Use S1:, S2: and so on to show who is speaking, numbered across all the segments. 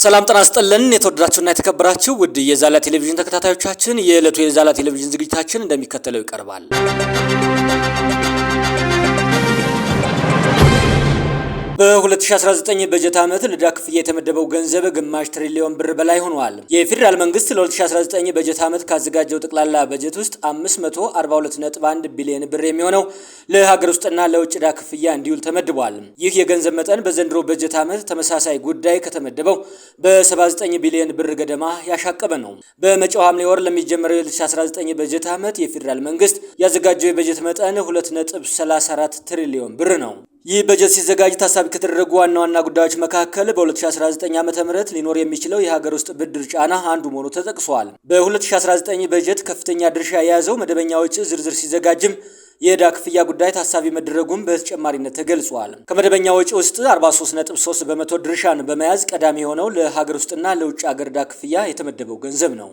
S1: ሰላም ጤና ይስጥልን የተወደዳችሁና የተከበራችሁ ውድ የዛላ ቴሌቪዥን ተከታታዮቻችን የዕለቱ የዛላ ቴሌቪዥን ዝግጅታችን እንደሚከተለው ይቀርባል። በ2019 በጀት ዓመት ለዕዳ ክፍያ የተመደበው ገንዘብ ግማሽ ትሪሊዮን ብር በላይ ሆኗል። የፌዴራል መንግስት ለ2019 በጀት ዓመት ካዘጋጀው ጠቅላላ በጀት ውስጥ 542.1 ቢሊዮን ብር የሚሆነው ለሀገር ውስጥና ለውጭ ዕዳ ክፍያ እንዲውል ተመድቧል። ይህ የገንዘብ መጠን በዘንድሮ በጀት ዓመት ተመሳሳይ ጉዳይ ከተመደበው በ79 ቢሊዮን ብር ገደማ ያሻቀበ ነው። በመጪው ሐምሌ ወር ለሚጀምረው የ2019 በጀት ዓመት የፌዴራል መንግስት ያዘጋጀው የበጀት መጠን 2.34 ትሪሊዮን ብር ነው። ይህ በጀት ሲዘጋጅ ታሳቢ ከተደረጉ ዋና ዋና ጉዳዮች መካከል በ2019 ዓ.ም ሊኖር የሚችለው የሀገር ውስጥ ብድር ጫና አንዱ መሆኑ ተጠቅሷል። በ2019 በጀት ከፍተኛ ድርሻ የያዘው መደበኛ ወጪ ዝርዝር ሲዘጋጅም የዕዳ ክፍያ ጉዳይ ታሳቢ መደረጉም በተጨማሪነት ተገልጿል። ከመደበኛ ወጪ ውስጥ 43.3 በመቶ ድርሻን በመያዝ ቀዳሚ የሆነው ለሀገር ውስጥና ለውጭ ሀገር ዕዳ ክፍያ የተመደበው ገንዘብ ነው።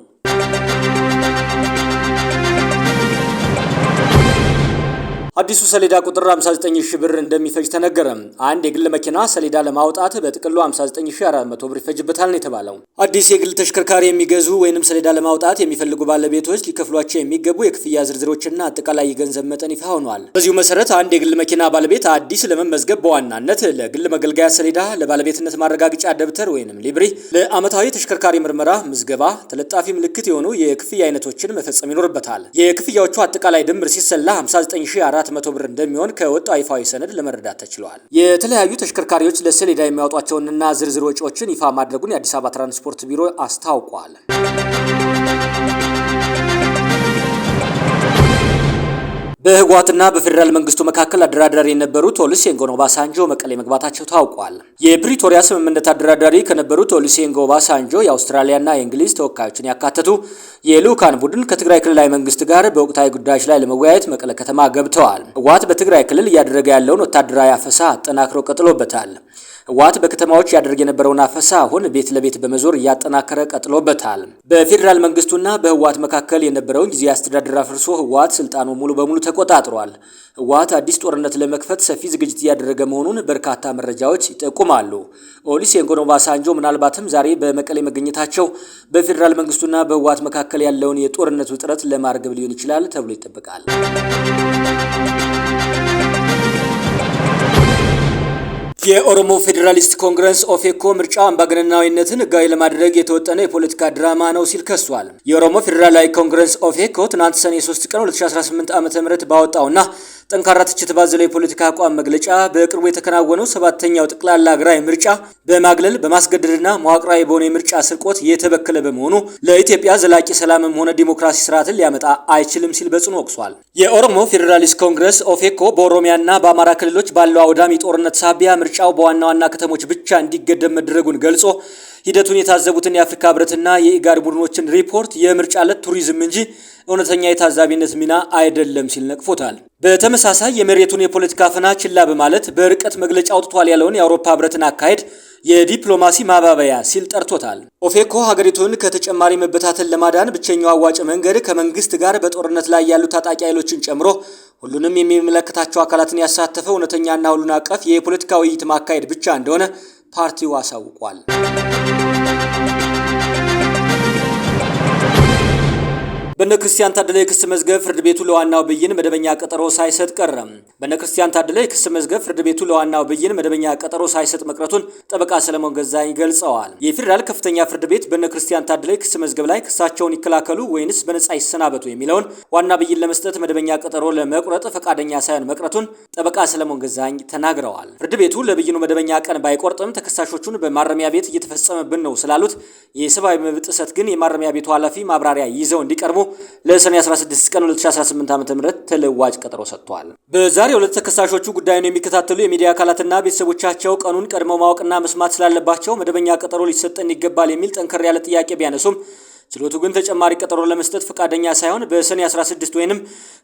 S1: አዲሱ ሰሌዳ ቁጥር 59000 ብር እንደሚፈጅ ተነገረ። አንድ የግል መኪና ሰሌዳ ለማውጣት በጥቅሉ 59400 ብር ይፈጅበታል ነው የተባለው። አዲስ የግል ተሽከርካሪ የሚገዙ ወይንም ሰሌዳ ለማውጣት የሚፈልጉ ባለቤቶች ሊከፍሏቸው የሚገቡ የክፍያ ዝርዝሮችና አጠቃላይ የገንዘብ መጠን ይፋ ሆኗል። በዚሁ መሰረት አንድ የግል መኪና ባለቤት አዲስ ለመመዝገብ በዋናነት ለግል መገልገያ ሰሌዳ፣ ለባለቤትነት ማረጋገጫ ደብተር ወይንም ሊብሪ፣ ለዓመታዊ ተሽከርካሪ ምርመራ ምዝገባ፣ ተለጣፊ ምልክት የሆኑ የክፍያ አይነቶችን መፈጸም ይኖርበታል። የክፍያዎቹ አጠቃላይ ድምር ሲሰላ 59400 ብር እንደሚሆን ከወጣው ይፋዊ ሰነድ ለመረዳት ተችሏል። የተለያዩ ተሽከርካሪዎች ለሰሌዳ የሚያወጧቸውንና ዝርዝር ወጪዎችን ይፋ ማድረጉን የአዲስ አበባ ትራንስፖርት ቢሮ አስታውቋል። በህወሓትና በፌዴራል መንግስቱ መካከል አደራዳሪ የነበሩት ኦሉሴጉን ኦባሳንጆ መቀሌ መግባታቸው ታውቋል። የፕሪቶሪያ ስምምነት አደራዳሪ ከነበሩት ኦሉሴጉን ኦባሳንጆ የአውስትራሊያና የእንግሊዝ ተወካዮችን ያካተቱ የልዑካን ቡድን ከትግራይ ክልላዊ መንግስት ጋር በወቅታዊ ጉዳዮች ላይ ለመወያየት መቀሌ ከተማ ገብተዋል። ህወሓት በትግራይ ክልል እያደረገ ያለውን ወታደራዊ አፈሳ አጠናክሮ ቀጥሎበታል። ህወሓት በከተማዎች ያደርግ የነበረውን አፈሳ አሁን ቤት ለቤት በመዞር እያጠናከረ ቀጥሎበታል። በፌዴራል መንግስቱና በህወሓት መካከል የነበረውን ጊዜያዊ አስተዳደር አፍርሶ ህወሓት ስልጣኑ ሙሉ በሙሉ ተቆጣጥሯል። ህወሓት አዲስ ጦርነት ለመክፈት ሰፊ ዝግጅት እያደረገ መሆኑን በርካታ መረጃዎች ይጠቁማሉ። ኦሉሴጉን ኦባሳንጆ ምናልባትም ዛሬ በመቀሌ መገኘታቸው በፌዴራል መንግስቱና በህወሓት መካከል ያለውን የጦርነት ውጥረት ለማርገብ ሊሆን ይችላል ተብሎ ይጠበቃል። የኦሮሞ ፌዴራሊስት ኮንግረስ ኦፌኮ ምርጫው አምባገነናዊነትን ህጋዊ ለማድረግ የተወጠነ የፖለቲካ ድራማ ነው ሲል ከሷል። የኦሮሞ ፌዴራላዊ ኮንግረስ ኦፌኮ ትናንት ሰኔ 3 ቀን 2018 ዓ.ም ባወጣውና ጠንካራ ትችት ባዘለው የፖለቲካ አቋም መግለጫ በቅርቡ የተከናወነው 7ኛው ጠቅላላ ሀገራዊ ምርጫ በማግለል በማስገደድና መዋቅራዊ በሆነ የምርጫ ስርቆት የተበከለ በመሆኑ ለኢትዮጵያ ዘላቂ ሰላምም ሆነ ዲሞክራሲ ስርዓትን ሊያመጣ አይችልም ሲል በጽኑ ወቅሷል። የኦሮሞ ፌዴራሊስት ኮንግረስ ኦፌኮ በኦሮሚያና በአማራ ክልሎች ባለው አውዳሚ ጦርነት ሳቢያ ምርጫው በዋና ዋና ከተሞች ብቻ እንዲገደብ መደረጉን ገልጾ ሂደቱን የታዘቡትን የአፍሪካ ህብረትና የኢጋድ ቡድኖችን ሪፖርት የምርጫ ዕለት ቱሪዝም እንጂ እውነተኛ የታዛቢነት ሚና አይደለም ሲል ነቅፎታል። በተመሳሳይ የመሬቱን የፖለቲካ ፈና ችላ በማለት በርቀት መግለጫ አውጥቷል ያለውን የአውሮፓ ህብረትን አካሄድ የዲፕሎማሲ ማባበያ ሲል ጠርቶታል። ኦፌኮ ሀገሪቱን ከተጨማሪ መበታተን ለማዳን ብቸኛው አዋጭ መንገድ ከመንግስት ጋር በጦርነት ላይ ያሉ ታጣቂ ኃይሎችን ጨምሮ ሁሉንም የሚመለከታቸው አካላትን ያሳተፈ እውነተኛና ሁሉን አቀፍ የፖለቲካ ውይይት ማካሄድ ብቻ እንደሆነ ፓርቲው አሳውቋል። በነክርስቲያን ታደለ የክስ መዝገብ ፍርድ ቤቱ ለዋናው ብይን መደበኛ ቀጠሮ ሳይሰጥ ቀረ። በነክርስቲያን ታደለ የክስ መዝገብ ፍርድ ቤቱ ለዋናው ብይን መደበኛ ቀጠሮ ሳይሰጥ መቅረቱን ጠበቃ ሰለሞን ገዛኝ ገልጸዋል። የፌዴራል ከፍተኛ ፍርድ ቤት በነክርስቲያን ታደለ የክስ መዝገብ ላይ ክሳቸውን ይከላከሉ ወይንስ በነጻ ይሰናበቱ የሚለውን ዋና ብይን ለመስጠት መደበኛ ቀጠሮ ለመቁረጥ ፈቃደኛ ሳይሆን መቅረቱን ጠበቃ ሰለሞን ገዛኝ ተናግረዋል። ፍርድ ቤቱ ለብይኑ መደበኛ ቀን ባይቆርጥም ተከሳሾቹን በማረሚያ ቤት እየተፈጸመብን ነው ስላሉት የሰብአዊ መብት ጥሰት ግን የማረሚያ ቤቱ ኃላፊ ማብራሪያ ይዘው እንዲቀርቡ ለሰኔ 16 ቀን 2018 ዓ.ም ተለዋጭ ቀጠሮ ሰጥቷል። በዛሬው ዕለት ተከሳሾቹ ጉዳዩን የሚከታተሉ የሚዲያ አካላትና ቤተሰቦቻቸው ቀኑን ቀድመው ማወቅና መስማት ስላለባቸው መደበኛ ቀጠሮ ሊሰጠን ይገባል የሚል ጠንከር ያለ ጥያቄ ቢያነሱም ችሎቱ ግን ተጨማሪ ቀጠሮ ለመስጠት ፈቃደኛ ሳይሆን በሰኔ 16 ወይንም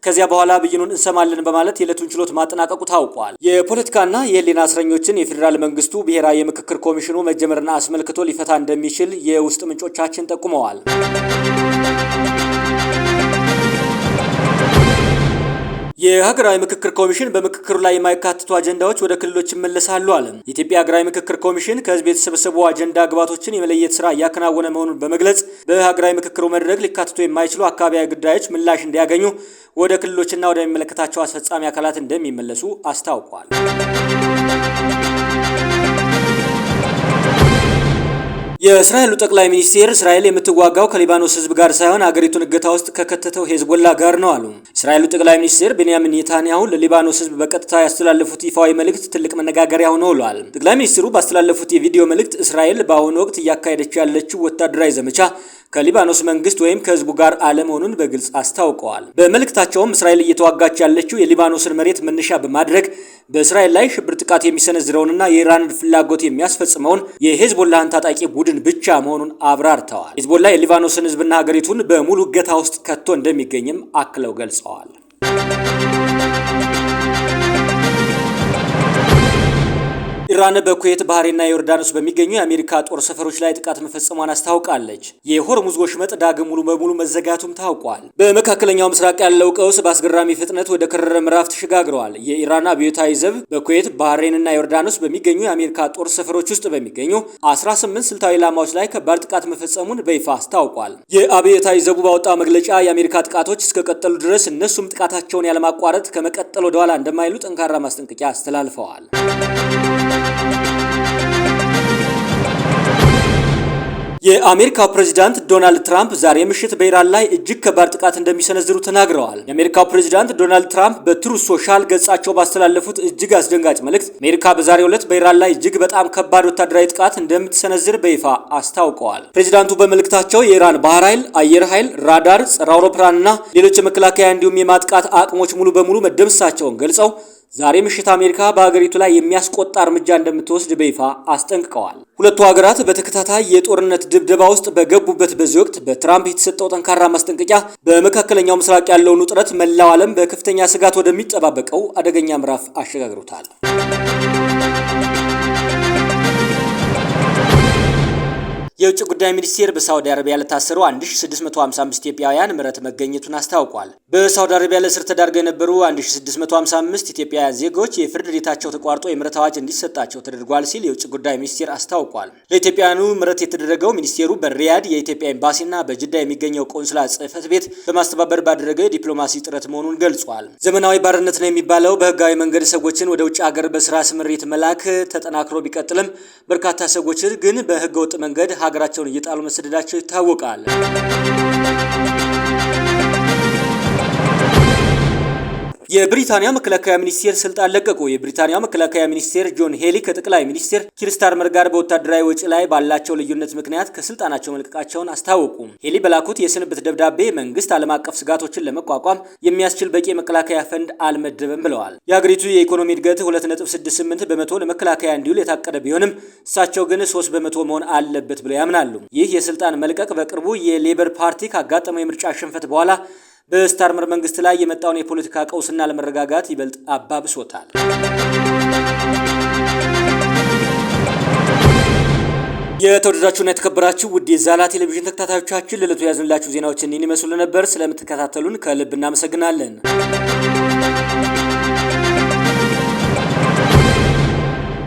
S1: ከዚያ በኋላ ብይኑን እንሰማለን በማለት የዕለቱን ችሎት ማጠናቀቁ ታውቋል። የፖለቲካና የህሊና እስረኞችን የፌዴራል መንግስቱ ብሔራዊ የምክክር ኮሚሽኑ መጀመርና አስመልክቶ ሊፈታ እንደሚችል የውስጥ ምንጮቻችን ጠቁመዋል። የሀገራዊ ምክክር ኮሚሽን በምክክሩ ላይ የማይካተቱ አጀንዳዎች ወደ ክልሎች ይመለሳሉ አለ። የኢትዮጵያ ሀገራዊ ምክክር ኮሚሽን ከህዝብ የተሰበሰቡ አጀንዳ ግባቶችን የመለየት ስራ እያከናወነ መሆኑን በመግለጽ በሀገራዊ ምክክሩ መድረክ ሊካተቱ የማይችሉ አካባቢያዊ ጉዳዮች ምላሽ እንዲያገኙ ወደ ክልሎችና ወደሚመለከታቸው አስፈጻሚ አካላት እንደሚመለሱ አስታውቋል። የእስራኤሉ ጠቅላይ ሚኒስትር እስራኤል የምትዋጋው ከሊባኖስ ህዝብ ጋር ሳይሆን አገሪቱን እገታ ውስጥ ከከተተው ሄዝቦላ ጋር ነው አሉ። እስራኤሉ ጠቅላይ ሚኒስትር ቤንያሚን ኔታንያሁ ለሊባኖስ ህዝብ በቀጥታ ያስተላለፉት ይፋዊ መልእክት ትልቅ መነጋገሪያ ሆኖ ውሏል። ጠቅላይ ሚኒስትሩ ባስተላለፉት የቪዲዮ መልእክት እስራኤል በአሁኑ ወቅት እያካሄደች ያለችው ወታደራዊ ዘመቻ ከሊባኖስ መንግስት ወይም ከህዝቡ ጋር አለመሆኑን በግልጽ አስታውቀዋል። በመልእክታቸውም እስራኤል እየተዋጋች ያለችው የሊባኖስን መሬት መነሻ በማድረግ በእስራኤል ላይ ሽብር ጥቃት የሚሰነዝረውንና የኢራን ፍላጎት የሚያስፈጽመውን የሄዝቦላህን ታጣቂ ቡድን ብቻ መሆኑን አብራርተዋል። ሄዝቦላ የሊባኖስን ህዝብና ሀገሪቱን በሙሉ እገታ ውስጥ ከቶ እንደሚገኝም አክለው ገልጸዋል። ኢራን በኩዌት ባህሬንና ዮርዳኖስ በሚገኙ የአሜሪካ ጦር ሰፈሮች ላይ ጥቃት መፈጸሟን አስታውቃለች። የሆርሙዝ ወሽመጥ ዳግም ሙሉ በሙሉ መዘጋቱም ታውቋል። በመካከለኛው ምስራቅ ያለው ቀውስ በአስገራሚ ፍጥነት ወደ ከረረ ምዕራፍ ተሸጋግረዋል። የኢራን አብዮታዊ ዘብ በኩዌት ባህሬንና ዮርዳኖስ በሚገኙ የአሜሪካ ጦር ሰፈሮች ውስጥ በሚገኙ 18 ስልታዊ ኢላማዎች ላይ ከባድ ጥቃት መፈጸሙን በይፋ አስታውቋል። የአብዮታዊ ዘቡ ባወጣው መግለጫ የአሜሪካ ጥቃቶች እስከቀጠሉ ድረስ እነሱም ጥቃታቸውን ያለማቋረጥ ከመቀጠል ወደኋላ እንደማይሉ ጠንካራ ማስጠንቀቂያ አስተላልፈዋል። የአሜሪካው ፕሬዝዳንት ዶናልድ ትራምፕ ዛሬ ምሽት በኢራን ላይ እጅግ ከባድ ጥቃት እንደሚሰነዝሩ ተናግረዋል። የአሜሪካው ፕሬዝዳንት ዶናልድ ትራምፕ በትሩዝ ሶሻል ገጻቸው ባስተላለፉት እጅግ አስደንጋጭ መልእክት አሜሪካ በዛሬው ዕለት በኢራን ላይ እጅግ በጣም ከባድ ወታደራዊ ጥቃት እንደምትሰነዝር በይፋ አስታውቀዋል። ፕሬዝዳንቱ በመልእክታቸው የኢራን ባህር ኃይል፣ አየር ኃይል፣ ራዳር፣ ጸረ አውሮፕላንና ሌሎች የመከላከያ እንዲሁም የማጥቃት አቅሞች ሙሉ በሙሉ መደምሰሳቸውን ገልጸው ዛሬ ምሽት አሜሪካ በሀገሪቱ ላይ የሚያስቆጣ እርምጃ እንደምትወስድ በይፋ አስጠንቅቀዋል። ሁለቱ ሀገራት በተከታታይ የጦርነት ድብደባ ውስጥ በገቡበት በዚህ ወቅት በትራምፕ የተሰጠው ጠንካራ ማስጠንቀቂያ በመካከለኛው ምስራቅ ያለውን ውጥረት መላው ዓለም በከፍተኛ ስጋት ወደሚጠባበቀው አደገኛ ምዕራፍ አሸጋግሮታል። የውጭ ጉዳይ ሚኒስቴር በሳውዲ አረቢያ ለታሰሩ 1655 ኢትዮጵያውያን ምህረት መገኘቱን አስታውቋል። በሳውዲ አረቢያ ለእስር ተዳርገው የነበሩ 1655 ኢትዮጵያውያን ዜጎች የፍርድ ሂደታቸው ተቋርጦ የምህረት አዋጅ እንዲሰጣቸው ተደርጓል ሲል የውጭ ጉዳይ ሚኒስቴር አስታውቋል። ለኢትዮጵያውያኑ ምህረት የተደረገው ሚኒስቴሩ በሪያድ የኢትዮጵያ ኤምባሲና በጅዳ የሚገኘው ቆንስላ ጽሕፈት ቤት በማስተባበር ባደረገው የዲፕሎማሲ ጥረት መሆኑን ገልጿል። ዘመናዊ ባርነት ነው የሚባለው በህጋዊ መንገድ ሰዎችን ወደ ውጭ ሀገር በስራ ስምሪት መላክ ተጠናክሮ ቢቀጥልም በርካታ ሰዎች ግን በህገወጥ መንገድ ሀገራቸውን እየጣሉ መሰደዳቸው ይታወቃል። የብሪታንያ መከላከያ ሚኒስቴር ስልጣን ለቀቁ። የብሪታንያ መከላከያ ሚኒስቴር ጆን ሄሊ ከጠቅላይ ሚኒስቴር ኪር ስታርመር ጋር በወታደራዊ ወጪ ላይ ባላቸው ልዩነት ምክንያት ከስልጣናቸው መልቀቃቸውን አስታወቁ። ሄሊ በላኩት የስንብት ደብዳቤ መንግስት ዓለም አቀፍ ስጋቶችን ለመቋቋም የሚያስችል በቂ የመከላከያ ፈንድ አልመደበም ብለዋል። የሀገሪቱ የኢኮኖሚ እድገት 2.68 በመቶ ለመከላከያ እንዲውል የታቀደ ቢሆንም እሳቸው ግን 3 በመቶ መሆን አለበት ብለው ያምናሉ። ይህ የስልጣን መልቀቅ በቅርቡ የሌበር ፓርቲ ካጋጠመው የምርጫ ሽንፈት በኋላ በስታርመር መንግስት ላይ የመጣውን የፖለቲካ ቀውስና ለመረጋጋት ይበልጥ አባብሶታል። የተወደዳችሁና የተከበራችሁ ውድ የዛላ ቴሌቪዥን ተከታታዮቻችን ለዕለቱ ያዝንላችሁ ዜናዎች እኒህን ይመስሉ ነበር። ስለምትከታተሉን ከልብ እናመሰግናለን።